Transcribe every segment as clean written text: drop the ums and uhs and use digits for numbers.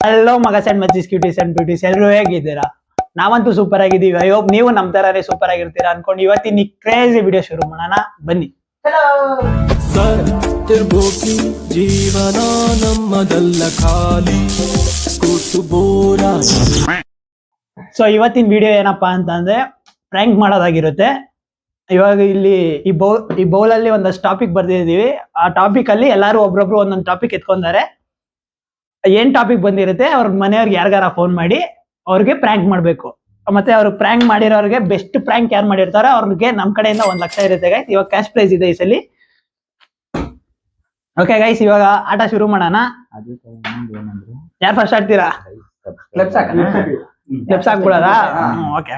Hello ಮಗಸ್ and ಮಚ್ಚಿಸ್ ಕ್ಯೂಟೀಸ್ and beauties, ಎಲ್ಲರೂ ಹೇಗಿದ್ದೀರಾ? ನಾವಂತೂ ಸೂಪರ್ ಆಗಿದ್ದೀವಿ. ಐ ಹೋಪ್ ನೀವು ನಮ್ ತರನೇ ಸೂಪರ್ ಆಗಿರ್ತೀರಾ ಅನ್ಕೊಂಡು ಇವತ್ತಿನ ಕ್ರೇಜಿ ವಿಡಿಯೋ ಶುರು ಮಾಡೋಣ ಬನ್ನಿ. ಜೀವನ ನಮ್ಮದಲ್ಲ ಖಾಲಿ ಬೋರ. ಸೊ ಇವತ್ತಿನ ವಿಡಿಯೋ ಏನಪ್ಪಾ ಅಂತಂದ್ರೆ ಪ್ರ್ಯಾಂಕ್ ಮಾಡೋದಾಗಿರುತ್ತೆ. ಇವಾಗ ಇಲ್ಲಿ ಈ ಬೌಲ್ ಅಲ್ಲಿ ಒಂದಷ್ಟು ಟಾಪಿಕ್ ಬರ್ದಿದೀವಿ. ಆ ಟಾಪಿಕ್ ಅಲ್ಲಿ ಎಲ್ಲಾರು ಒಬ್ರೊಬ್ರು ಒಂದೊಂದು ಟಾಪಿಕ್ ಎತ್ಕೊಂಡಾರೆ. ಏನ್ ಟಾಪಿಕ್ ಬಂದಿರುತ್ತೆ ಅವ್ರ ಮನೆಯವ್ರಿಗೆ ಯಾರಿಗಾರ ಫೋನ್ ಮಾಡಿ ಅವ್ರಿಗೆ ಪ್ರ್ಯಾಂಕ್ ಮಾಡ್ಬೇಕು. ಮತ್ತೆ ಅವ್ರಿಗೆ ಪ್ರ್ಯಾಂಕ್ ಮಾಡಿರೋರಿಗೆ ಬೆಸ್ಟ್ ಪ್ರ್ಯಾಂಕ್ ಯಾರು ಮಾಡಿರ್ತಾರೋ ಅವ್ರಿಗೆ ನಮ್ ಕಡೆಯಿಂದ 1 ಲಕ್ಷ ಇರುತ್ತೆ ಗೈಸ್. ಇವಾಗ ಕ್ಯಾಶ್ ಪ್ರೈಸ್ ಇದೆ ಈ ಸಲ. ಓಕೆ ಗೈಸ್, ಇವಾಗ ಆಟ ಶುರು ಮಾಡೋಣ. ಯಾರು ಫಸ್ಟ್ ಆಡ್ತೀರಾ? ಕ್ಲಿಪ್ಸ್ ಹಾಕ್ಬಿಡೋದಾ? ಓಕೆ.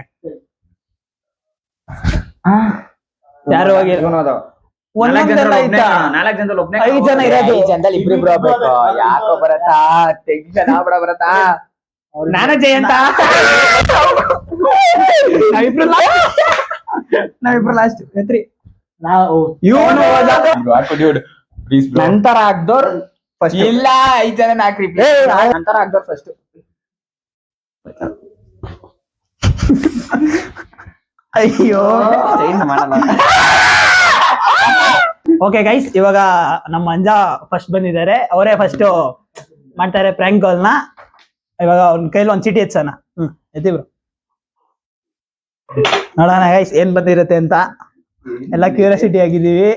ಯಾರು ಹೋಗಿ 5 ಜನ ಇರೋದು. ಇಬ್ರಿಬ್ರು ಹೋಗ್ಬೇಕು. ಯಾಕೋ ಬರತ್ತಾ ಟೆನ್ಷನ್ ಆಗ್ಬಿಡ ಬರತ್ತಾ. ನಾನೇ ಜಯಂತ. ನಾವಿಬ್ರು ಲಾಸ್ಟ್ ಎತ್ರಿ. ನಂತರ ಆಗ್ದೋರ್ ಫಸ್ಟ್. ಇಲ್ಲ 5 ಜನ ಹಾಕ್ರಿ ನಂತರ ಆಗ್ದೋರ್ ಫಸ್ಟ್. ಅಯ್ಯೋ ಓಕೆ ಗೈಸ್, ಇವಾಗ ನಮ್ಮ ಅಂಜ ಫಸ್ಟ್ ಬಂದಿದ್ದಾರೆ. ಅವರೇ ಫಸ್ಟ್ ಮಾಡ್ತಾರೆ ಪ್ರ್ಯಾಂಕ್ ಗಳನ್ನ. ಇವಾಗ ಅವ್ನ ಕೈಲಿ ಒಂದ್ ಚೀಟಿ ಎತ್ಸೋಣ. ಎತ್ತಿಬ್ರು ನೋಡೋಣ ಗೈಸ್ ಏನ್ ಬಂದಿರುತ್ತೆ ಅಂತ. ಎಲ್ಲ ಕ್ಯೂರಿಯಾಸಿಟಿ ಆಗಿದ್ದೀವಿ.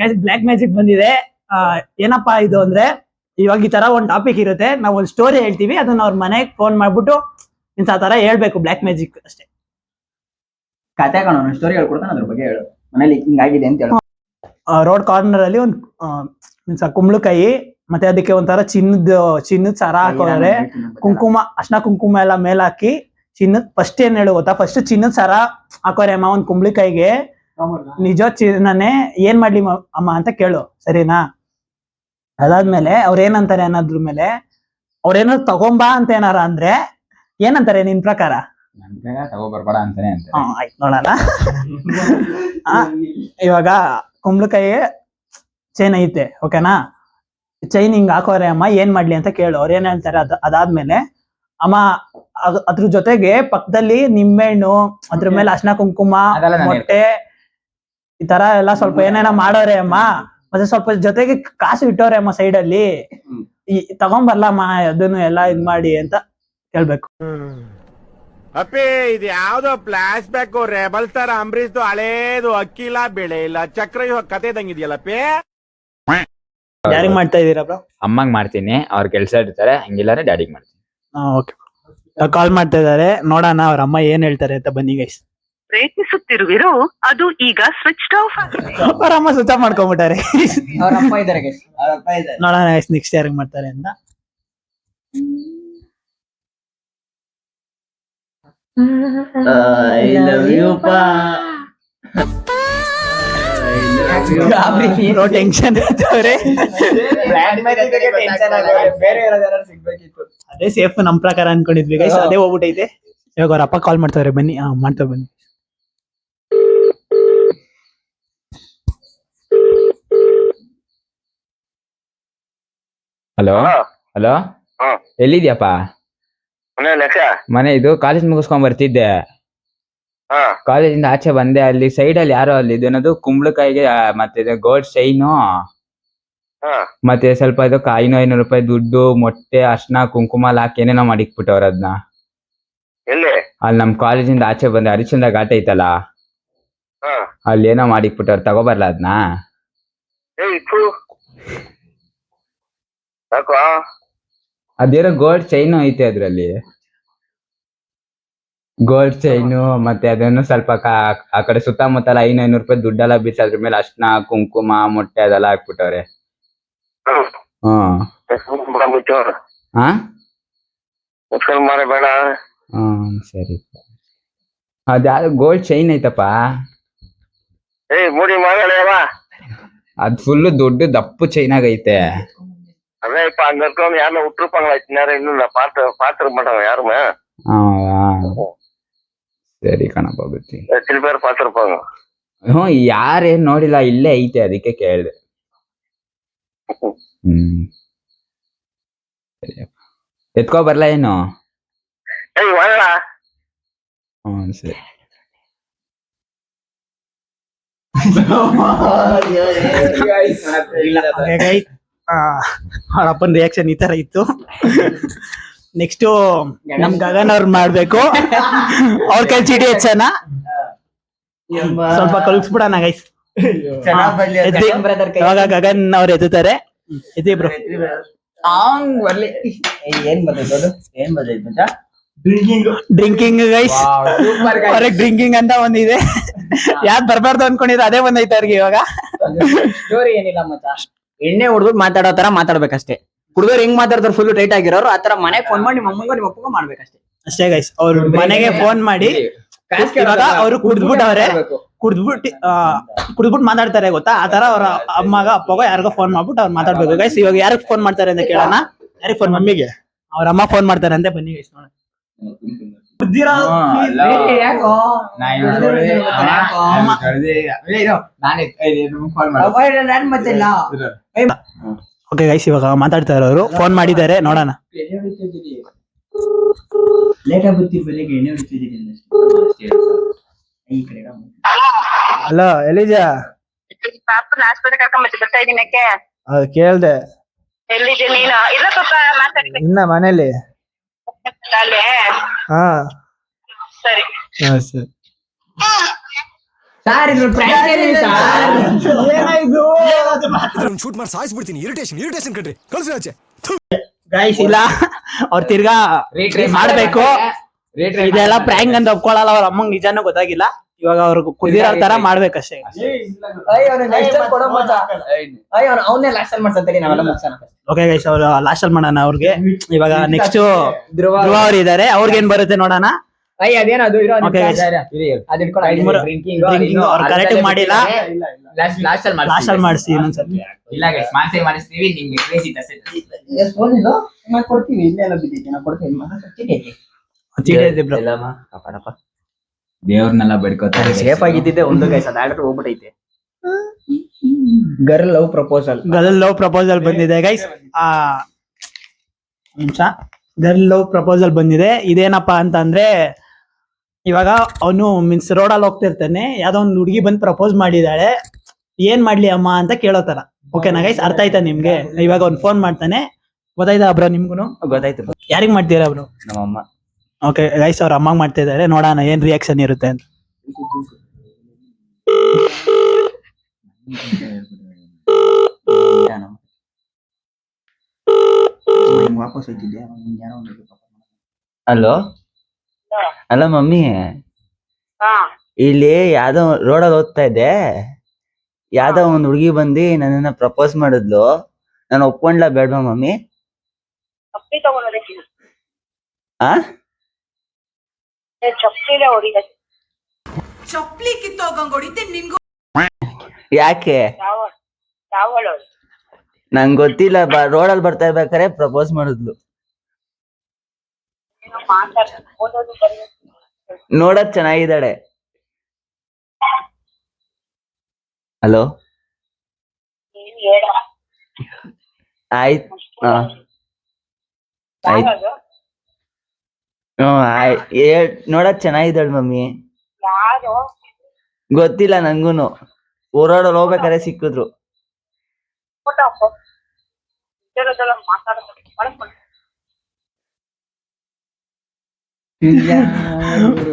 ಗೈಸ್ ಬ್ಲ್ಯಾಕ್ ಮ್ಯಾಜಿಕ್ ಬಂದಿದೆ. ಏನಪ್ಪಾ ಇದು ಅಂದ್ರೆ, ಇವಾಗ ಈ ತರ ಒಂದ್ ಟಾಪಿಕ್ ಇರುತ್ತೆ. ನಾವ್ ಒಂದ್ ಸ್ಟೋರಿ ಹೇಳ್ತೀವಿ, ಅದನ್ನ ಅವ್ರ ಮನೆಗೆ ಫೋನ್ ಮಾಡ್ಬಿಟ್ಟು ಇಂಥ ತರ ಹೇಳ್ಬೇಕು. ಬ್ಲ್ಯಾಕ್ ಮ್ಯಾಜಿಕ್ ಅಷ್ಟೇ. ಕತೆ ಕಾಣೋಣ, ಸ್ಟೋರಿ ಹೇಳ್ಕೊಡ್ತಾನೆ, ಅದ್ರ ಬಗ್ಗೆ ಹೇಳು. ಮನೇಲಿ ಹಿಂಗಾಗಿದೆ ಅಂತ ಹೇಳು. ರೋಡ್ ಕಾರ್ನರ್ ಅಲ್ಲಿ ಒಂದ್ ಕುಂಬಳಕಾಯಿ, ಮತ್ತೆ ಅದಕ್ಕೆ ಒಂಥರ ಚಿನ್ನದ ಸರ ಹಾಕೋರೆ, ಕುಂಕುಮ, ಅರ್ಶಿನ ಕುಂಕುಮ ಎಲ್ಲ ಮೇಲ್ ಹಾಕಿ ಚಿನ್ನದ ಫಸ್ಟ್ ಏನ್ ಹೇಳು ಗೊತ್ತಾ? ಫಸ್ಟ್ ಚಿನ್ನದ ಸರ ಹಾಕೋರೆ ಅಮ್ಮ ಒಂದ್ ಕುಂಬಳಕಾಯಿಗೆ. ನಿಜ ಚಿನ್ನನೆ ಏನ್ ಮಾಡ್ಲಿ ಅಮ್ಮ ಅಂತ ಕೇಳು, ಸರಿನಾ? ಅದಾದ್ಮೇಲೆ ಅವ್ರ ಏನಂತಾರೆ ಅನ್ನೋದ್ರ ಮೇಲೆ ಅವ್ರೇನಾದ್ರು ತಗೊಂಬಾ ಅಂತ ಏನಾರ ಅಂದ್ರೆ ಏನಂತಾರೆ ನಿನ್ ಪ್ರಕಾರ? ತಗೋಬರ್ಬೇಡ ಅಂತಾನೆ ಅಂತ. ಆಯ್ತು ನೋಡೋಣ. ಇವಾಗ ಕುಂಬಳಕಾಯಿ ಚೈನ್ ಐತೆ, ಓಕೆನಾ? ಚೈನ್ ಹಿಂಗ್ ಹಾಕೋರೆ ಅಮ್ಮ ಏನ್ ಮಾಡ್ಲಿ ಅಂತ ಕೇಳು. ಅವ್ರ ಏನ್ ಹೇಳ್ತಾರೆ ಅದಾದ್ಮೇಲೆ ಅಮ್ಮ ಅದ್ರ ಜೊತೆಗೆ ಪಕ್ಕದಲ್ಲಿ ನಿಂಬೆಹಣ್ಣು, ಅದ್ರ ಮೇಲೆ ಅರ್ಶಿನ ಕುಂಕುಮ, ಮೊಟ್ಟೆ, ಈ ತರ ಎಲ್ಲ ಸ್ವಲ್ಪ ಏನೇನ ಮಾಡೋರೆ ಅಮ್ಮ. ಮತ್ತೆ ಸ್ವಲ್ಪ ಜೊತೆಗೆ ಕಾಸು ಇಟ್ಟವ್ರೆ ಅಮ್ಮ ಸೈಡ್ ಅಲ್ಲಿ. ತಗೊಂಬರ್ಲಮ್ಮ ಅದನ್ನು ಎಲ್ಲ ಇದ್ ಮಾಡಿ ಅಂತ ಕೇಳ್ಬೇಕು. ಅಪ್ಪಿ ಇದು ಯಾವ್ದೋ flash back rebel star Ambareesh ಹಳೇದು. ಅಕ್ಕಿ ಇಲ್ಲ, ಬೆಳೆ ಇಲ್ಲ, ಚಕ್ರ ಕತೆ ಇದಂಗಿದೆಯಲ್ಲಪ್ಪಿ. ಯಾರಿಗ್ ಮಾಡ್ತಾ ಇದೀರಾ ಬ್ರೋ? ಅಮ್ಮಂಗ್ ಮಾಡ್ತೀನಿ, ಅವ್ರ ಕೆಲ್ಸ ಇರ್ತಾರೆ. ಹಂಗಿಲ್ಲಾರೆ ಡ್ಯಾಡಿಗ್ ಮಾಡ್ತೀನಿ. ಓಕೆ, ಕಾಲ್ ಮಾಡ್ತಾ ಇದಾರೆ, ನೋಡೋಣ ಅವ್ರ ಅಮ್ಮ ಏನ್ ಹೇಳ್ತಾರೆ ಅಂತ. ಬನ್ನಿ ಗೈಸ್. ಪ್ರಯತ್ನಿಸುತ್ತಿರುವಿರೋ ಅದು ಈಗ ಸ್ವಿಚ್ ಆಫ್ ಆಗಿದೆ. ಅವ್ರ ಅಮ್ಮ ಸ್ವಿಚ್ ಆಫ್ ಮಾಡ್ಕೊಂಡ್ಬಿಟ್ಟಾರೆ. ಅವ್ರ ಅಪ್ಪ ಇದಾರೆ ಗೈಸ್. ನೋಡೋಣ ಗೈಸ್ ನೆಕ್ಸ್ಟ್ ಯಾರಿಗ್ ಮಾಡ್ತಾರೆ ಅಂತ. I love you pa. No tension ಇರ್ತವ್ರೆ. ಅದೇ ಸೇಫ್ ನಮ್ ಪ್ರಕಾರ ಅನ್ಕೊಂಡಿದ್ವಿ ಗೈಸ್, ಅದೇ ಹೋಗ್ಬಿಟ್ಟೈತೆ. ಇವಾಗ ಅವ್ರ ಅಪ್ಪ ಕಾಲ್ ಮಾಡ್ತಾವ್ರೆ, ಬನ್ನಿ. ಮಾಡ್ತಾವ್ ಬನ್ನಿ. ಹಲೋ ಹಲೋ, ಎಲ್ಲಿದ್ಯಪ್ಪ? ಮನೆ ಇದು ಕಾಲೇಜ್ ಮುಗಿಸ್ಕೊಂಡ್ ಬರ್ತಿದ್ದೆ. ಕಾಲೇಜಿಂದ ಆಚೆ ಬಂದೆ. ಅಲ್ಲಿ ಸೈಡ್ ಅಲ್ಲಿ ಯಾರೋ ಅಲ್ಲಿ ಇದೇನದು ಕುಂಬಳಕಾಯಿಗೆ ಮತ್ತೆ ಗೋಲ್ಡ್ ಚೈನು, ಮತ್ತೆ ಸ್ವಲ್ಪ ಇದು 500 ರೂಪಾಯಿ ದುಡ್ಡು, ಮೊಟ್ಟೆ, ಅರ್ಶಿನ ಕುಂಕುಮ ಹಾಕಿ ಏನೇನೋ ಮಾಡಿಕ್ಬಿಟ್ಟವ್ರ ಅದನ್ನ. ಅಲ್ಲಿ ನಮ್ ಕಾಲೇಜಿಂದ ಆಚೆ ಬಂದೆ, ಹರಿಶ್ಚಂದ್ರ ಘಾಟ್ ಐತಲ್ಲ, ಅಲ್ಲಿ ಏನೋ ಮಾಡಿಕ್ಬಿಟ್ಟವ್ರ. ತಗೋಬರ್ಲ ಅದನ್ನ? ಅದೇನೋ ಗೋಲ್ಡ್ ಚೈನು ಐತೆ ಅದ್ರಲ್ಲಿ. ಗೋಲ್ಡ್ ಚೈನು ಮತ್ತೆ ಅದನ್ನು ಸ್ವಲ್ಪ ಆ ಕಡೆ ಸುತ್ತಮುತ್ತಲ 500 ರೂಪಾಯಿ ದುಡ್ಡೆಲ್ಲ ಬಿಸಿ, ಅದ್ರ ಮೇಲೆ ಅರ್ಶಿನ ಕುಂಕುಮ ಮೊಟ್ಟೆ ಅದೆಲ್ಲ ಹಾಕ್ಬಿಟ್ಟವ್ರೆ. ಸರಿ. ಅದ್ಯಾವ್ದು ಗೋಲ್ಡ್ ಚೈನ್ ಐತಪ್ಪ, ಅದ್ ಫುಲ್ ದೊಡ್ಡ ದಪ್ಪು ಚೈನ್ ಆಗೈತೆ. ಸರಿ ಕಣಪ್ಪ, ಬರ್ತೀನಿ. ಹ್ಮ್, ಯಾರೇನ್ ನೋಡಿಲ್ಲ, ಇಲ್ಲೇ ಐತೆ, ಅದಕ್ಕೆ ಕೇಳಿದೆ. ಹ್ಮ್ ಸರಿಯಪ್ಪ. ಎತ್ಕೊ ಬರ್ಲಾ ಏನು? ಹ್ಮ್ ಸರಿ. ಅವ್ರ ಅಪ್ಪನ ರಿಯಾಕ್ಷನ್ ಈ ತರ ಇತ್ತು. ನೆಕ್ಸ್ಟ್ ನಮ್ ಗಗನ್ ಅವ್ರು ಮಾಡ್ಬೇಕು. ಅವ್ರ ಕೈ ಚೀಟಿ ಹೆಚ್ಚನ ಸ್ವಲ್ಪ ಕಲ್ಸ್ಬಿಡೋಣ ಗೈಸ್. ಇವಾಗ ಗಗನ್ ಅವ್ರು ಎದ್ದುತ್ತಾರೆ. ಎದ್ದಿ ಬ್ರೋ. ಬರ್ಲಿ. Drinking guys. ಅವ್ರಿಗೆ ಡ್ರಿಂಕಿಂಗ್ ಅಂತ ಒಂದಿದೆ. ಯಾವ್ದು ಬರ್ಬಾರ್ದು ಅನ್ಕೊಂಡಿದ್ರೆ ಅದೇ ಬಂದೈತೆ ಅವ್ರಿಗೆ ಇವಾಗ. ಸ್ಟೋರಿ ಏನಿಲ್ಲ ಮಚ್ಚ, ಎಣ್ಣೆ ಹೊಡೆದ್ಬಿಟ್ಟು ಮಾತಾಡೋ ತರ ಮಾತಾಡ್ಬೇಕಷ್ಟೇ. ಹುಡುಗರು ಹೆಂಗ್ ಮಾತಾಡ್ತಾರೆ ಫುಲ್ ಟೈಟ್ ಆಗಿರೋರು ಆತರ ಮನೆಗೆ ಫೋನ್ ಮಾಡಿ ನಿಮ್ಮ ಅಮ್ಮಂಗ ನಿಮ್ಮ ಅಪ್ಪಂಗ ಮಾಡ್ಬೇಕಷ್ಟೇ. ಅಷ್ಟೇ ಗೈಸ್. ಅವ್ರು ಮನೆಗೆ ಫೋನ್ ಮಾಡಿ ಇವಾಗ ಅವ್ರು ಕುಡ್ದ್ಬಿಟ್ಟವ್ರೆ. ಕುಡ್ದ್ಬಿಟ್ಟು ಮಾತಾಡ್ತಾರೆ ಗೊತ್ತಾ, ಆತರ ಅವ್ರ ಅಮ್ಮಗ ಅಪ್ಪಗೋ ಯಾರಿಗೋ ಫೋನ್ ಮಾಡ್ಬಿಟ್ಟು ಅವ್ರು ಮಾತಾಡ್ಬೇಕು ಗೈಸ್. ಇವಾಗ ಯಾರಿಗೆ ಫೋನ್ ಮಾಡ್ತಾರೆ ಅಂತ ಕೇಳೋಣ. ಯಾರಿಗೆ ಫೋನ್? ಮಮ್ಮಿಗೆ. ಅವ್ರ ಅಮ್ಮ ಫೋನ್ ಮಾಡ್ತಾರೆ ಅಂತೆ, ಬನ್ನಿ ಗೈಸ್ ನೋಡೋಣ. ಓಕೆ ಗೈಸ್, ಇವಾಗ ಮಾತಾಡ್ತಾ ಇರೋರು ಫೋನ್ ಮಾಡಿದ್ದಾರೆ, ನೋಡೋಣ. ಹಲೋ ಎಲ್ಲಿದ್ಯಾ? ಪಾಪನ ಆಸ್ಪತ್ರೆ ಕರ್ಕೊಂಡ್ ಬರ್ತಾ ಇದೀನಿ. ಕೇಳ್ದೆ. ಎಲ್ಲಿದ್ದೀನಿ ನೀನು? ಇಲ್ಲ ಪಾಪ ಮಾತಾಡ್ತೀನಿ. ಇನ್ನ ಮನೇಲಿ. ಹಾ ಸರಿ. ಸರಿ. ಶೂಟ್ ಮಾಡಿ ಸಾಯಿಸ್ಬಿಡ್ತೀನಿ. ಇರಿಟೇಷನ್ ಕಟ್ರಿ, ಕಳ್ಸಿ ಆಚೆ. ಗೈಸ್ ಇಲ್ಲ, ಅವ್ರ ತಿರ್ಗಾ ಮಾಡ್ಬೇಕು. ಇದೆಲ್ಲ ಪ್ರ್ಯಾಂಕ್ ಅಂತ ಒಪ್ಕೊಳ್ಳಲ್ಲ. ಅವ್ರ ಅಮ್ಮಂಗ್ ನಿಜಾನು ಗೊತ್ತಾಗಿಲ್ಲ. ಇವಾಗ ಅವ್ರು ಕುದಿರೋ ತರ ಮಾಡ್ಬೇಕಷ್ಟೇ. ಅವನ್ನೇ ಲಾಸ್ಟ್ ಅಲ್ಲಿ ಮಾಡ್ಸಂತೇಳಿ ನಾವೆಲ್ಲ ಮುಗ್ಸೋಣ. ಓಕೆ ಗೈಸ್, ಅವ್ರು ಲಾಸ್ಟ್ ಅಲ್ಲಿ ಮಾಡೋಣ ಅವ್ರಿಗೆ. ಇವಾಗ ನೆಕ್ಸ್ಟ್ ಧ್ರುವ ಅವ್ರು ಇದಾರೆ, ಅವ್ರಿಗೇನ್ ಬರುತ್ತೆ ನೋಡೋಣ. ಅದೇನದು Okay guys. ಡ್ರಿಂಕಿಂಗ್ ಅವ್ರು ಕರೆಕ್ಟ್ ಮಾಡಿಲ್ಲ. ಲಾಸ್ಟ್ ಅಲ್ಲಿ ಮಾಡಿಸಿ ಇನ್ನೊಂದ್ಸತಿ. ಇಲ್ಲ ಗೈಸ್, ಮಾಸೆ ಮಾಡಿಸ್ತೀವಿ. ನಿಮ್ಗೆ ಕ್ರೇಜಿ ಕೊಡ್ತೀವಿ. ಇಲ್ಲೆಲ್ಲ ಬಿದ್ದಿದ್ದೆ ನಾ ಕೊಡ್ತೀನಿ. ಚೀಟಿ ಐತೆ ಬ್ರೋ. ದೇವ್ರನ್ನೆಲ್ಲ ಬಡ್ಕೋತಾರೆ. ಸೇಫ್ ಆಗಿದ್ದಿದ್ದೆ ಒಂದು ಗೈಸ್, ಅದು ಆಲ್ರೆಡಿ ಹೋಗ್ಬಿಟ್ಟೈತೆ. ಗರ್ಲ್ ಲವ್ ಪ್ರಪೋಸಲ್ ಬಂದಿದೆ ಗೈಸ್. ನಿಮಿಷ. ಗರ್ಲ್ ಲವ್ ಪ್ರಪೋಸಲ್ ಬಂದಿದೆ. ಇದೇನಪ್ಪಾ ಅಂತ ಅಂದ್ರೆ, ಇವಾಗ ಅವನು ಮೀನ್ಸ್ ರೋಡಲ್ಲಿ ಹೋಗ್ತಿರ್ತಾನೆ, ಯಾವ್ದೋ ಒಂದು ಹುಡುಗಿ ಬಂದು ಪ್ರಪೋಸ್ ಮಾಡಿದಾಳೆ. ಏನ್ ಮಾಡ್ಲಿ ಅಮ್ಮ ಅಂತ ಕೇಳೋತರ. ಓಕೆನಾ ಗೈಸ್? ಅರ್ಥ ಆಯ್ತಾ ನಿಮ್ಗೆ? ಇವಾಗ ಅವ್ನು ಫೋನ್ ಮಾಡ್ತಾನೆ. ಗೊತ್ತಾಯ್ತಾ ಬ್ರೋ ನಿಮ್ಗುನು? ಗೊತ್ತಾಯ್ತು. ಯಾರಿಗ್ ಮಾಡ್ತೀರಾ ಬ್ರೋ? ನಮ್ಮಮ್ಮ. ಓಕೆ ಗೈಸ್, ಅವ್ರ ಅಮ್ಮಗ್ ಮಾಡ್ತಾ ಇದಾರೆ. ನೋಡೋಣ ಏನ್ ರಿಯಾಕ್ಷನ್ ಇರುತ್ತೆ ಅಂತ. ಹಲೋ ಅಲ್ಲ ಮಮ್ಮಿ, ಇಲ್ಲಿ ಯಾವ್ದೋ ರೋಡಲ್ಲಿ ಹೋಗ್ತಾ ಇದ್ದೆ. ಯಾವ್ದೋ ಒಂದ್ ಹುಡ್ಗಿ ಬಂದಿ ನನ್ನನ್ನ ಪ್ರಪೋಸ್ ಮಾಡಿದ್ಲು. ನಾನು ಒಪ್ಕೊಂಡ್ಲಾ ಬೇಡ್ವಾ ಮಮ್ಮಿ? ಆ ಚಪ್ಲಿ ಕಿತ್ತೋಗಂಗ್ ಹೊಡಿತೆ ನಿನ್ಗೂ. ಯಾಕೆ? ನಂಗ್ ಗೊತ್ತಿಲ್ಲ. ರೋಡಲ್ಲಿ ಬರ್ತಾ ಇರ್ಬೇಕಾರೆ ಪ್ರಪೋಸ್ ಮಾಡಿದ್ಲು. ನೋಡಕ್ ಚೆನ್ನಾಗಿದ್ದಾಳೆ. ಹಲೋ ಆಯ್ತು. ಆಯ್ತು. ನೋಡಕ್ ಚೆನ್ನಾಗಿದ್ದಾಳೆ ಮಮ್ಮಿ. ಗೊತ್ತಿಲ್ಲ ನಂಗೂನು. ರೋಡಲ್ಲಿ ಹೋಗ್ಬೇಕಾರೆ ಸಿಕ್ಕಿದ್ರು.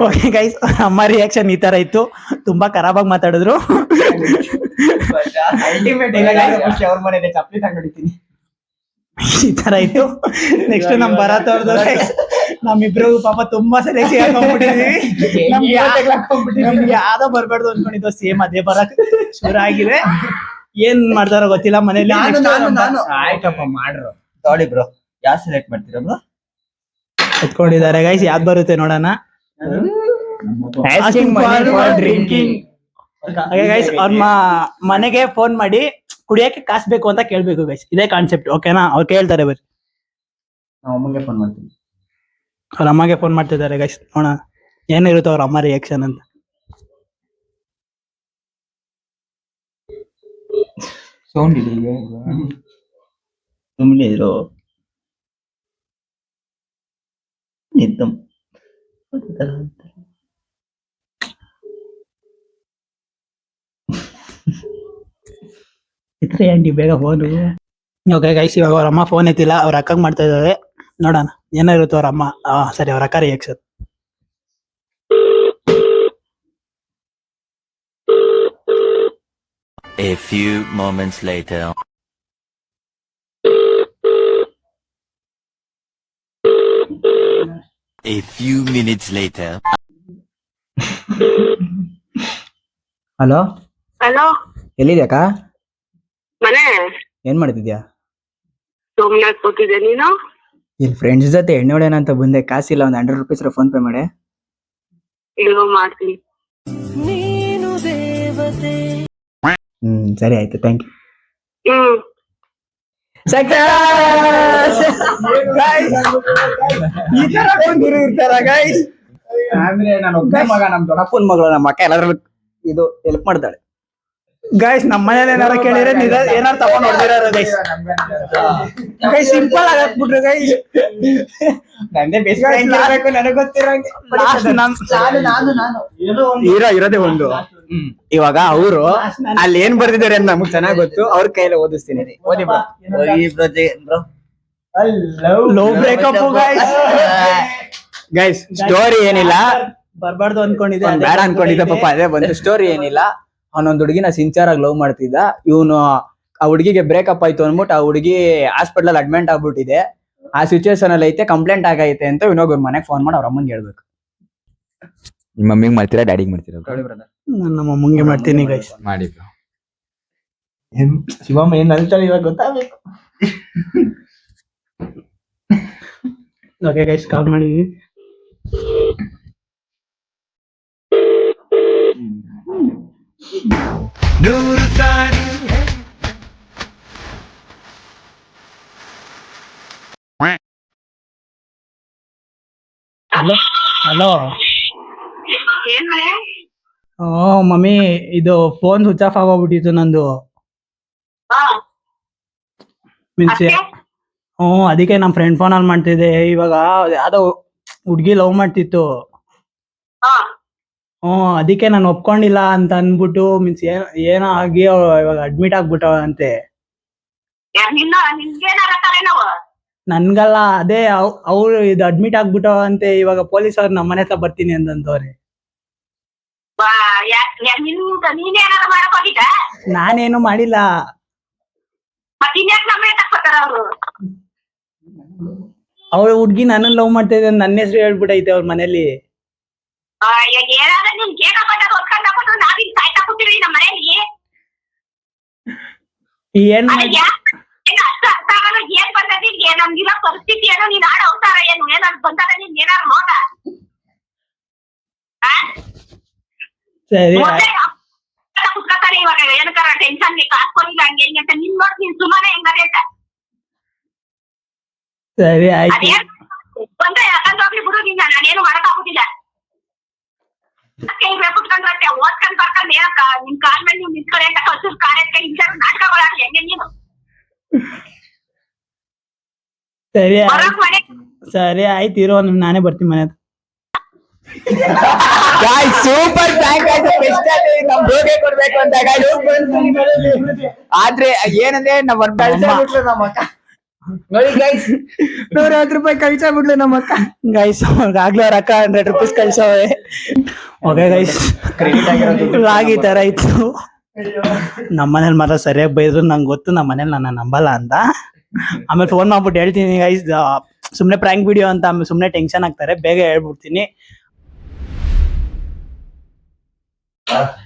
ಓಕೆ ಗೈಸ್, ಅಮ್ಮ ರಿಯಾಕ್ಷನ್ ಈ ತರ ಇತ್ತು. ತುಂಬಾ ಖರಾಬಾಗಿ ಮಾತಾಡಿದ್ರು. ಅವ್ರ ಮನೆ ಚಪ್ಪಲಿ ತಗೊಂಡಿದ್ದೀನಿ. ಈ ತರ ಇತ್ತು. ನೆಕ್ಸ್ಟ್ ನಮ್ ಭರತ್ ಅವ್ರದ್ದು. ನಮ್ಮಿಬ್ರಿಗೂ ಪಾಪ ತುಂಬಾ ಸರಿ ಸಿಗಾಕೊಂಡ್ಬಿಟ್ಟಿದೀವಿ. ನಮ್ಗೆ ಯಾವ್ದೋ ಬರ್ಬಾರ್ದು ಅನ್ಕೊಂಡಿದ್ವು. ಸೇಮ್ ಅದೇ ಬರಕ್ ಶುರು ಆಗಿದೆ. ಏನ್ ಮಾಡ್ತಾರೋ ಗೊತ್ತಿಲ್ಲ ಮನೇಲಿ. ಆಯ್ತಪ್ಪ ಮಾಡ್ರು. ಸಾರಿ ಬ್ರೋ, ಯಾವ ಸೆಲೆಕ್ಟ್ ಮಾಡ್ತೀರಾ ಬ್ರೋ? ಎತ್ಕೊಂಡಿದ್ದಾರೆ ಗೈಸ್. ಯಾವ್ದು ಬರುತ್ತೆ ನೋಡೋಣ. ಡ್ರಿಂಕಿಂಗ್. ಗೈಸ್, ಅವ್ರ ಮನೆಗೆ ಫೋನ್ ಮಾಡಿ ಕುಡಿಯಕ್ಕೆ ಕಾಸು ಬೇಕು ಅಂತ ಕೇಳ್ಬೇಕು ಗೈಸ್. ಇದೇ ಕಾನ್ಸೆಪ್ಟ್. ಓಕೆನಾ? ಅವ್ರು ಕೇಳ್ತಾರೆ. ಬರ್ರಿ, ಅಮ್ಮಂಗೆ ಫೋನ್ ಮಾಡ್ತೀನಿ. ಅವ್ರ ಅಮ್ಮಗೆ ಫೋನ್ ಮಾಡ್ತಿದ್ದಾರೆ ಗೈಸ್. ನೋಡೋಣ ಏನಿರುತ್ತೆ ಅವ್ರ ಅಮ್ಮ ರಿಯಾಕ್ಷನ್ ಅಂತ. ಸೌಂಡ್ ಇದೆ. ಸುಮ್ಮನೆ ಇರೋ ನಿದ್ದಂ ಇದ್ರೆ ಆಂಟಿ ಬೇಗ ಫೋನು. ಓಕೆ ಗೈಸ್, ಇವಾಗ ಅವ್ರ ಅಮ್ಮ ಫೋನ್ ಎತ್ತಿಲ್ಲ, ಅವ್ರ ಅಕ್ಕಂಗ್ ಮಾಡ್ತಾ ಇದ್ದಾರೆ. ನೋಡೋಣ ಏನಾಗಿರುತ್ತೆ ಅವ್ರ ಅಮ್ಮ. ಸರಿ, ಅವ್ರ ಅಕ್ಕ reaction. A few moments later. A few minutes later. Hello, hello, ಎಲ್ಲಿದ್ಯಾಕ? ಮನೆ ಏನ್ ಮಾಡ್ತಿದ್ಯಾ? ಸುಮ್ನೆ ಕೂತಿದ್ದೆ. ನೀನು? ಇಲ್ಲಿ ಫ್ರೆಂಡ್ಸ್ ಜೊತೆ ಎಣ್ಣೆ ಹೊಡೆಯೋಣ ಅಂತ ಬಂದೆ. ಕಾಸಿಲ್ಲ, ಒಂದು 100 ರೂಪೀಸ್ ಫೋನ್ ಪೇ ಮಾಡಿ. ಇರೋ ಮಾಡ್ತೀನಿ. ಸರಿ ಆಯ್ತು, ಥ್ಯಾಂಕ್ ಯು. ಹ್ಮ್. ಅಂದ್ರೆ ನಾನು ಒಬ್ಬನೇ ಮಗ, ನಮ್ ದೊಡ್ಡಪ್ಪನ ಮಗಳು, ನಮ್ಮ ಅಕ್ಕ ಎಲ್ಲಾದ್ರೂ ಇದು ಹೆಲ್ಪ್ ಮಾಡ್ತಾಳೆ. ಗೈಸ್, ನಮ್ಮ ಮನೇಲಿ ಏನಾರ ಕೇಳಿದ್ರೆ ಏನಾರು ತಗೊಂಡ್ ಹೊಡೆದಿರೋ ಗೈಸ್. ಗೈಸ್ ಸಿಂಪಲ್ ಆಗಿ ಹಾಕ್ಬಿಟ್ರು ಗೈಸ್. ನಂದೇ ಬೆಸ್ಟ್ ಫ್ರೆಂಡ್ ಇರಬೇಕು, ನನಗೆ ಗೊತ್ತಿರಂಗೆ. ಇರೋದೇ ಒಂದು. ಇವಾಗ ಅವರು ಅಲ್ಲಿ ಏನ್ ಬರ್ದಿದ್ದಾರೆ ಅಂತ ನಮಗ್ ಚೆನ್ನಾಗ್ ಗೊತ್ತು. ಅವ್ರ ಕೈಯಲ್ಲಿ ಓದಿಸ್ತೀನಿ, ಓದಿ bro. Love breakup guys, story ಏನಿಲ್ಲ, ಬರ್ಬಾರ್ದು ಅನ್ಕೊಂಡಿದ್ದೆ, ಬೇಡ ಅನ್ಕೊಂಡಿದ್ದೆ. ಪಾಪ ಅದೇ ಬಂತು. ಸ್ಟೋರಿ ಏನಿಲ್ಲ, ಅವನೊಂದ್ ಹುಡುಗಿನ ಸಿನ್ಸಿಯರ್ ಆಗಿ ಲವ್ ಮಾಡ್ತಿದ್ದ. ಇವನು ಆ ಹುಡುಗಿಗೆ ಬ್ರೇಕಪ್ ಆಯ್ತು ಅನ್ಬಿಟ್ಟು ಆ ಹುಡುಗಿ ಹಾಸ್ಪಿಟಲ್ ಅಡ್ಮಿಟ್ ಆಗ್ಬಿಟ್ಟಿದೆ. ಆ ಸಿಚುವೇಶನ್ ಅಲ್ಲಿ ಐತೆ, ಕಂಪ್ಲೇಂಟ್ ಆಗೈತೆ ಅಂತ ಇನ್ನೊಬ್ಬ ಮನೆಗೆ ಫೋನ್ ಮಾಡಿ ಅವ್ರ ಅಮ್ಮಂಗೆ ಹೇಳ್ಬೇಕು. ನಿಮ್ಮ ಮಮ್ಮಿಗೆ ಮಾಡ್ತೀರಾ, ಡ್ಯಾಡಿಗೆ ಮಾಡ್ತೀರಾ? ನನ್ನ ಮಮ್ಮಂಗೆ ಮಾಡ್ತೀನಿ ಗೈಸ್. ಮಾಡಿ ಶಿವಮ್ಮ ಏನ್ ಅಲ್ತಾಳೆ ಇವಾಗ ಗೊತ್ತಾಗ್ಬೇಕು. ಓಕೆ ಗೈಸ್, ಕಾಲ್ ಮಾಡಿ. ಹಲೋ. ಏನ್ ಮನೆ? ಮಮ್ಮಿ, ಇದು ಫೋನ್ ಸ್ವಿಚ್ ಆಫ್ ಆಗೋಗ್ಬಿಟ್ಟಿತ್ತು ನಂದು. ಹಾ, ಮೀನ್ಸ್ ಅದಕ್ಕೆ ನಮ್ಮ ಫ್ರೆಂಡ್ ಫೋನ್ ಅಲ್ಲಿ ಮಾಡ್ತಿದ್ದೆ. ಇವಾಗ ಯಾವ್ದೋ ಹುಡ್ಗಿ ಲವ್ ಮಾಡ್ತಿತ್ತು. ಹಾ. ಅದಕ್ಕೆ ನಾನು ಒಪ್ಕೊಂಡಿಲ್ಲ ಅಂತ ಅನ್ಬಿಟ್ಟು, ಮೀನ್ಸ್ ಏನೋ ಆಗಿ ಇವಾಗ ಅಡ್ಮಿಟ್ ಆಗ್ಬಿಟ್ಟವಂತೆ. ನಿನ್ಗೇನಾರ ತಲೆನೋವು? ನನ್ಗಲ್ಲ, ಅದೇ ಅವ್ರು ಇದು ಅಡ್ಮಿಟ್ ಆಗ್ಬಿಟ್ಟವಂತೆ. ಇವಾಗ ಪೊಲೀಸ್ ಅವ್ರು ನಮ್ಮ ಮನೆ ಹತ್ರ ಬರ್ತೀನಿ ಅಂತವ್ರೆ. ನೀನೇನಾರ ಮಾಡಕ್ ಹೋಗಿದ್ದ? ನಾನೇನು ಮಾಡಿಲ್ಲ. ಮತ್ತೆ ಇನ್ಯಾಕ್ ನಮ್ಮ ಮನೆ ತಕ್ಕೊತಾರ ಅವ್ರು? ಅವ್ರ ಹುಡ್ಗಿ ನನ್ನನ್ ಲವ್ ಮಾಡ್ತಾ ಇದ್ದ, ನನ್ನ ಹೆಸರು ಹೇಳ್ಬಿಟ್ಟೈತೆ ಅವ್ರ ಮನೇಲಿ. ಏನಾದ್ರೆ ನಿಮ್ಗೆ ಏನಪ್ಪ ಹೊತ್ಕೊಂಡ್ ಹಾಕೊಂಡು ನಾವಿನ್ ಸಾಯ್ತಾ ಕೂತಿರಿ ನಮ್ಮ ಮನೇಲಿ. ಏನ್ ಅಷ್ಟು ಅರ್ಥ ಆಗಲ್ಲ. ಏನ್ ಬಂದದಿ ನಮ್ಗಿರೋ ಪರಿಸ್ಥಿತಿ ಏನೋ, ನೀನ್ ಆಡ ಅವತಾರ ಏನು, ಏನಾದ್ರು ಬಂದಾಗ ನೀನ್ ಏನಾರು ನೋಡ. ಸರಿ ಕುತ್ಕೊತಾರೆ ಇವಾಗ ಏನಕ್ಕಾರ ಟೆನ್ಷನ್ ಕಾಸ್ಕೊಂಡಿಲ್ಲ ಹಂಗೆ ಹಿಂಗೆ ಅಂತ. ನಿನ್ ನೋಡಿ ನೀನ್ ಸುಮ್ಮನೆ ಹೆಂಗದೆ ಅಂತ. ಸರಿ ಆಯ್ತು. ಅದೇನ್ ಬಂದ್ರೆ ಯಾಕಂದ್ ಹೋಗ್ಲಿ ಬಿಡು, ನಿನ್ನ ನಾನೇನು ಮಾಡಕ್ ಆಗುದಿಲ್ಲ. ಕುತ್ಕೊಂಡ್ ಬರ್ತೇ, ಓದ್ಕೊಂಡ್ ಬರ್ಕೊಂಡ್ ಏನಕ್ಕ ನಿನ್ ಕಾಲ್ ಮೇಲೆ ನೀವ್ ನಿಂತ್ಕೊಳ್ಳಿ ಅಂತ ಕಸೂರ್ ಕಾರ್ಯಕ್ಕೆ ಇಂಚಾರ ನಾಟಕಗಳಾಗ್ಲಿ ಹೆಂಗೆ ನೀನು. ಸರಿ ಆಯ್ತು, ಇರೋ ನಾನೇ ಬರ್ತೀನಿ ಮನೆ ಹತ್ರ. ಸೂಪರ್ ಥ್ಯಾಂಕ್ ನಮ್ ಬೋಗೆ ಕೊಡ್ಬೇಕು ಅಂತ. ಆದ್ರೆ ಏನಂದ್ರೆ ನಾವ್ ಕಳ್ಸಾಬಿಟ್ಲು ನಮ್ಮ ಅಕ್ಕ. ನೋಡಿ ಗೈಸ್, 150 ರೂಪಾಯಿ ಕಳ್ಸಾಬಿಟ್ಲು ನಮ್ಮ ಅಕ್ಕ. ಗೈಸ್, ಆಗ್ಲೇ ಅವ್ರ ಅಕ್ಕ 100 ರೂಪೀಸ್ ಕಳ್ಸವೆ. ಓಕೆ ಗೈಸ್, ಈ ತರ ಇತ್ತು. ನಮ್ಮ ಮನೇಲಿ ಮಾತ್ರ ಸರಿಯಾಗಿ ಬೈದ್ರು. ನಂಗೆ ಗೊತ್ತು ನಮ್ಮ ಮನೇಲಿ ನನ್ನ ನಂಬಲ್ಲ ಅಂತ. ಆಮೇಲೆ ಫೋನ್ ಮಾಡ್ಬಿಟ್ಟು ಹೇಳ್ತೀನಿ ಗೈಸ್, ಸುಮ್ನೆ ಪ್ರ್ಯಾಂಕ್ ವಿಡಿಯೋ ಅಂತ. ಆಮೇಲೆ ಸುಮ್ನೆ ಟೆನ್ಷನ್ ಆಗ್ತಾರೆ, ಬೇಗ ಹೇಳ್ಬಿಡ್ತೀನಿ.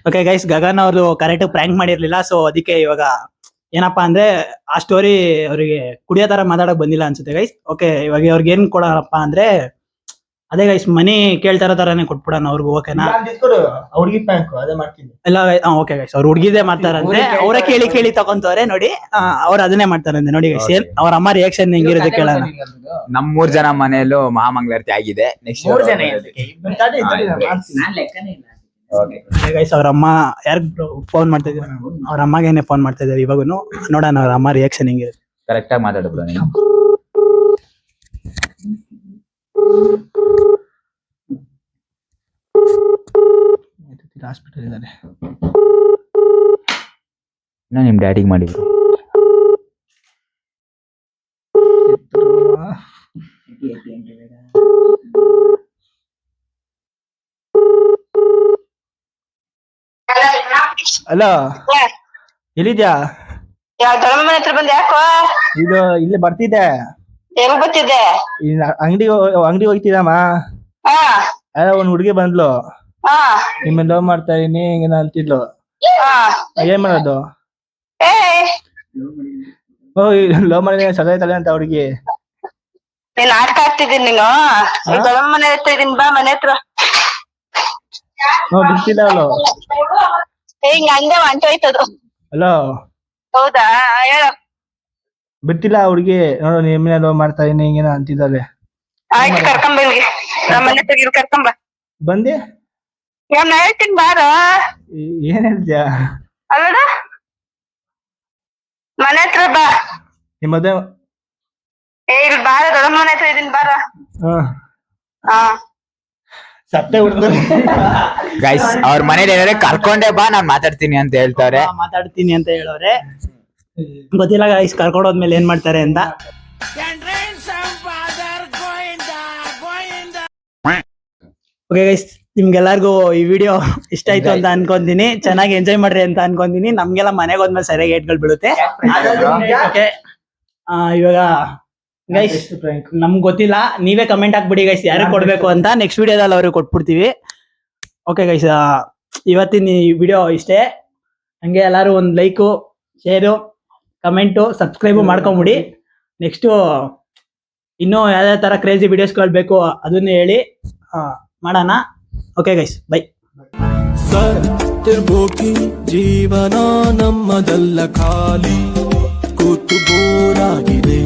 ಓಕೆ ಗೈಸ್, ಗಗನ್ ಅವ್ರು ಕರೆಕ್ಟ್ ಪ್ರ್ಯಾಂಕ್ ಮಾಡಿರ್ಲಿಲ್ಲ. ಸೊ ಅದಕ್ಕೆ ಇವಾಗ ಏನಪ್ಪಾ ಅಂದ್ರೆ ಆ ಸ್ಟೋರಿ ಅವರಿಗೆ ಕುಡಿಯೋ ತರ ಮಾತಾಡಕ್ ಬಂದಿಲ್ಲ ಅನ್ಸುತ್ತೆ ಗೈಸ್. ಓಕೆ, ಇವಾಗ ಅವ್ರಿಗೆ ಏನ್ ಕೊಡೋಣಪ್ಪ ಅಂದ್ರೆ, ಅದೇ ಗೈಸ್ ಮನಿ ಕೇಳ್ತಾರೋ ತರಾನೇ ಕೊಟ್ಬಿಡೋಣ ಅವ್ರಿಗೂ. ಓಕೆನಾ? ಹುಡುಗಿ ಪ್ಯಾಂಕ್ ಅದೇ ಮಾಡ್ತೀನಿ ಎಲ್ಲ. ಓಕೆ ಗೈಸ್, ಅವ್ರು ಹುಡುಗಿದೇ ಮಾಡ್ತಾರಂತೆ. ಅವರೇ ಕೇಳಿ ತಗೊಂತವ್ರೆ ನೋಡಿ. ಅವ್ರು ಅದನ್ನೇ ಮಾಡ್ತಾರಂತೆ ನೋಡಿ ಗೈಸ್. ಏನ್ ಅವ್ರ ಅಮ್ಮ ರಿಯಾಕ್ಷನ್ ಹೆಂಗಿರುತ್ತೆ ಕೇಳೋಣ. ನಮ್ 3 ಜನ ಮನೆಯಲ್ಲೂ ಮಹಾಮಂಗಳಾರತಿ ಆಗಿದೆ. ನೆಕ್ಸ್ಟ್ 3 ಜನ ಗೈಸ್, ಅವ್ರ ಅಮ್ಮ ಯಾರಿಗ್ ಫೋನ್ ಮಾಡ್ತಾ ಇದ್ದಾರೆ? ಅವ್ರ ಅಮ್ಮಗೇನೆ ಫೋನ್ ಮಾಡ್ತಾ ಇದ್ದಾರೆ ಇವಾಗೂನು. ನೋಡೋಣ ಅವ್ರ ಅಮ್ಮ ರಿಯಾಕ್ಷನ್ ಹೆಂಗಿರುತ್ತೆ. ಕರೆಕ್ಟ್ ಆಗಿ ಮಾತಾಡು ಬ್ರೋ ನೀನು. ಹಾಸ್ಪಿಟಲ್ ಇದ್ದಾರೆ. ನಾ ನಿಮ್ ಡ್ಯಾಡಿಗೆ ಮಾಡಿದ್ರು. ಹಲೋ, ಎಲ್ಲಿದ್ಯಾ? ಯಾವ ದೊಡ್ಡಮ್ಮ ಮನೆ ಹತ್ರ ಬಂದ್ ಯಾಕೋ? ಇದು ಇಲ್ಲಿ ಬರ್ತಿದ್ದೆ, ಹೆಂಗ್ ಬರ್ತಿದ್ದೆ? ಅಂಗಡಿ ಹೋಗ್ತಿದ್ದಮ್ಮ. ಹಾ ಯಾರೋ ಒಂದ್ ಹುಡುಗಿ ಬಂದ್ಲು, ಹಾ ನಿಮ್ಮನ್ನ ಲವ್ ಮಾಡ್ತಾ ಇದೀನಿ ಹಿಂಗ ಅಂತಿದ್ಲು. ಹಾ. ಏನ್ ಮಾಡೋದು? ಏ ಓ, ಲವ್ ಮಾಡಿದ್ರೆ ಸಗೈತಲೆ ಅಂತ ಹುಡುಗಿ. ನೀನ್ ಆಟ ಆಡ್ತಿದ್ದೀನಿ ನೀನು. ಈ ದೊಡ್ಡಮ್ಮ ಮನೆ ಹತ್ರ ಇದೀನಿ, ಬಾ ಮನೆ ಹತ್ರ. ಬಿಡ್ತಿಲ್ಲ ಅವಳು. ಹಿಂಗ ಹಂಗೆ ಹೊಂಟೋಯ್ತದು. ಹಲೋ, ಹೌದಾ, ಹೇಳು. ಬಿಡ್ತಿಲ್ಲ ಹುಡುಗಿ. ನೋಡು, ನಿಮ್ಮನ್ನ ಲವ್ ಮಾಡ್ತಾ ಇದೀನಿ ಹಿಂಗೇನ ಅಂತಿದ್ದಾಳೆ. ಆಯ್ತು, ಕರ್ಕೊಂಬ ಇಲ್ಲಿಗೆ. ನಮ್ಮ ಮನೆ ಹತ್ರ ಇಲ್ಲಿ ಕರ್ಕೊಂಬ. ಬಂದಿ? ನಾ ಹೇಳ್ತೀನಿ ಬಾರೋ. ಏನ್ ಹೇಳ್ತೀಯ? ಅಲ್ಲಡ ಮನೆ ಹತ್ರ ಬಾ. ನಿಮ್ಮ ಮದ್ವೆ? ಇಲ್ಲಿ ಬಾರ, ದೊಡ್ಡಮ್ಮ ಮನೆ ಹತ್ರ ಇದೀನಿ ಬಾರ. ಹಾ ಸತ್ತೆ ಹುಡುಗ ಗೈಸ್, ಅವ್ರ ಮನೇಲಿ ಏನಾದ್ರೆ ಕರ್ಕೊಂಡೆ ಬಾ, ನಾನ್ ಮಾತಾಡ್ತೀನಿ ಅಂತ ಹೇಳ್ತಾರೆ. ಮಾತಾಡ್ತೀನಿ ಅಂತ ಹೇಳೋರೆ. ಗೊತ್ತಿಲ್ಲ ಗೈಸ್, ಕರ್ಕೊಂಡೋದ್ಮೇಲೆ ಏನ್ ಮಾಡ್ತಾರೆ ಅಂತ. ಓಕೆ ಗೈಸ್, ನಿಮ್ಗೆಲ್ಲರಿಗೂ ಈ ವಿಡಿಯೋ ಇಷ್ಟ ಆಯ್ತು ಅಂತ ಅನ್ಕೊಂತೀನಿ. ಚೆನ್ನಾಗಿ ಎಂಜಾಯ್ ಮಾಡ್ರಿ ಅಂತ ಅನ್ಕೊಂತೀನಿ. ನಮ್ಗೆಲ್ಲ ಮನೆಗೆ ಹೋದ್ಮೇಲೆ ಸರಿಯಾಗಿ ಏಟ್ಗಳು ಬೀಳುತ್ತೆ. ಓಕೆ, ಇವಾಗ ಗೈಸ್ ನಮ್ಗೆ ಗೊತ್ತಿಲ್ಲ, ನೀವೇ ಕಮೆಂಟ್ ಹಾಕ್ಬಿಡಿ ಗೈಸ್ ಯಾರಿಗೆ ಕೊಡ್ಬೇಕು ಅಂತ. ನೆಕ್ಸ್ಟ್ ವಿಡಿಯೋದಲ್ಲಿ ಅವ್ರಿಗೆ ಕೊಟ್ಬಿಡ್ತೀವಿ. ಓಕೆ ಗೈಸ್, ಇವತ್ತಿನ ಈ ವಿಡಿಯೋ ಇಷ್ಟೇ. ಹಂಗೆ ಎಲ್ಲರೂ ಒಂದು ಲೈಕು, ಶೇರು, ಕಮೆಂಟು, ಸಬ್ಸ್ಕ್ರೈಬು ಮಾಡ್ಕೊಂಬಿಡಿ. ನೆಕ್ಸ್ಟು ಇನ್ನೂ ಯಾವ್ಯಾವ ಥರ ಕ್ರೇಜಿ ವಿಡಿಯೋಸ್ಗಳು ಬೇಕು ಅದನ್ನು ಹೇಳಿ ಮಾಡೋಣ. Okay guys, by. ಸತ್ತಿರ್ಬೋಕಿ ಜೀವನ ನಮ್ಮದಲ್ಲ, ಖಾಲಿ ಕೂತು ಬೋರಾಗಿದೆ.